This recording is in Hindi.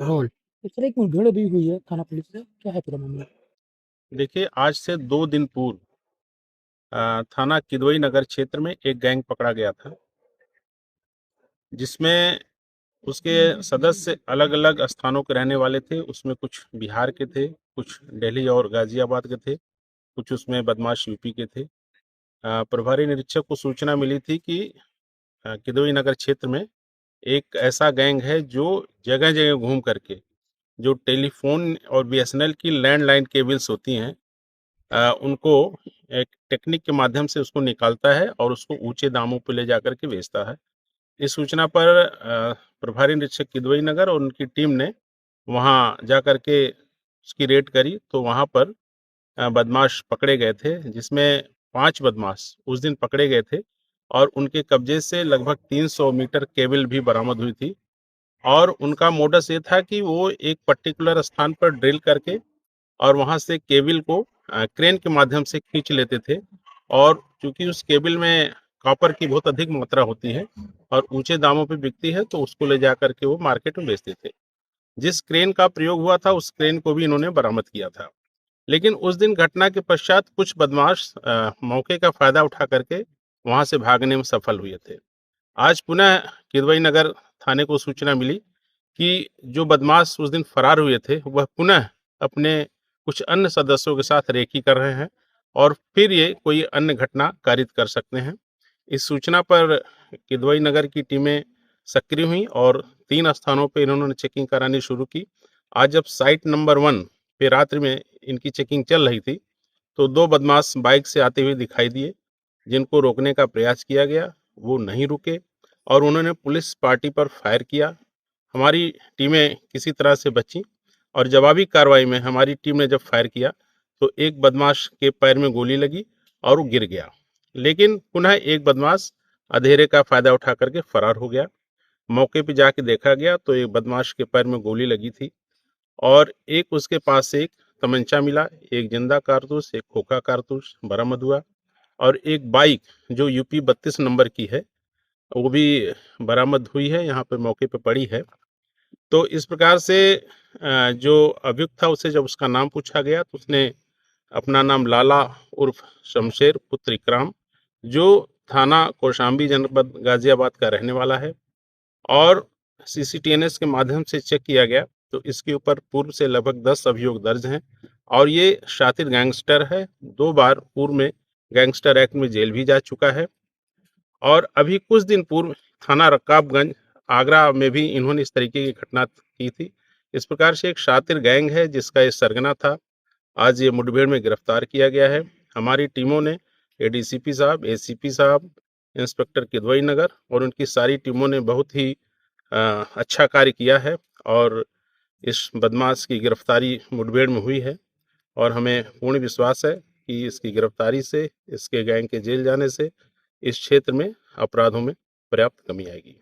रोल। तो सर एक मुठभेड़ भी हुई है थाना पुलिस से, क्या है पूरा मामला? देखिए, आज से 2 दिन पूर्व थाना किदवई नगर क्षेत्र में एक गैंग पकड़ा गया था, जिसमें उसके सदस्य अलग-अलग स्थानों के रहने वाले थे। उसमें कुछ बिहार के थे, कुछ दिल्ली और गाजियाबाद के थे, कुछ उसमें बदमाश यूपी के थे। प्रभारी निरीक्षक को सूचना मिली थी कि किदवई नगर क्षेत्र में एक ऐसा गैंग है जो जगह-जगह घूम करके जो टेलीफोन और बीएसएनएल की लैंडलाइन केबल्स होती हैं, उनको एक टेक्निक के माध्यम से उसको निकालता है और उसको ऊंचे दामों पर ले जाकर के बेचता है। इस सूचना पर प्रभारी निरीक्षक किदवई नगर और उनकी टीम ने वहां जा कर के उसकी रेड करी, तो वहां पर बदमाश पकड़े गए थे, जिसमें 5 बदमाश उस दिन पकड़े गए थे और उनके कब्जे से लगभग 300 मीटर केबल भी बरामद हुई थी। और उनका मोडस ये था कि वो एक पर्टिकुलर स्थान पर ड्रिल करके और वहां से केबल को क्रेन के माध्यम से खींच लेते थे। और चूंकि उस केबल में कॉपर की बहुत अधिक मात्रा होती है और ऊंचे दामों पे बिकती है, तो उसको ले जा करके वो मार्केट में बेचते थे। जिस क्रेन का प्रयोग हुआ था उस क्रेन को भी इन्होंने बरामद किया था। लेकिन उस दिन घटना के पश्चात कुछ बदमाश मौके का फायदा उठा करके वहां से भागने में सफल हुए थे। आज पुनः किदवई नगर थाने को सूचना मिली कि जो बदमाश उस दिन फरार हुए थे वह पुनः अपने कुछ अन्य सदस्यों के साथ रेकी कर रहे हैं और फिर ये कोई अन्य घटना कारित कर सकते हैं। इस सूचना पर किदवई नगर की टीमें सक्रिय हुई और 3 स्थानों पे इन्होंने चेकिंग करानी शुरू की। आज जब साइट नंबर 1 पे रात्रि में इनकी चेकिंग चल रही थी, तो 2 बदमाश बाइक से आते हुए दिखाई दिए, जिनको रोकने का प्रयास किया गया। वो नहीं रुके और उन्होंने पुलिस पार्टी पर फायर किया। हमारी टीमें किसी तरह से बचीं और जवाबी कार्रवाई में हमारी टीम ने जब फायर किया, तो एक बदमाश के पैर में गोली लगी और वो गिर गया। लेकिन पुनः एक बदमाश अंधेरे का फ़ायदा उठा करके फरार हो गया। मौके पे जाके देखा गया तो एक बदमाश के पैर में गोली लगी थी और एक उसके पास से एक तमंचा मिला, एक जिंदा कारतूस, एक खोखा कारतूस बरामद हुआ और एक बाइक जो यूपी 32 नंबर की है, वो भी बरामद हुई है, यहाँ पे मौके पे पड़ी है। तो इस प्रकार से जो अभियुक्त था उससे जब उसका नाम पूछा गया तो उसने अपना नाम लाला उर्फ शमशेर पुत्र इकराम, जो थाना कौशाम्बी जनपद गाजियाबाद का रहने वाला है। और सीसीटीएनएस के माध्यम से चेक किया गया तो इसके ऊपर पूर्व से लगभग 10 अभियोग दर्ज हैं और ये शातिर गैंगस्टर है। 2 बार पूर्व में गैंगस्टर एक्ट में जेल भी जा चुका है और अभी कुछ दिन पूर्व थाना रकाबगंज आगरा में भी इन्होंने इस तरीके की घटना की थी। इस प्रकार से एक शातिर गैंग है जिसका ये सरगना था। आज ये मुठभेड़ में गिरफ्तार किया गया है। हमारी टीमों ने एडीसीपी साहब, एसीपी साहब, इंस्पेक्टर किदवई नगर और उनकी सारी टीमों ने बहुत ही अच्छा कार्य किया है और इस बदमाश की गिरफ्तारी मुठभेड़ में हुई है और हमें पूर्ण विश्वास है कि इसकी गिरफ्तारी से, इसके गैंग के जेल जाने से इस क्षेत्र में अपराधों में पर्याप्त कमी आएगी।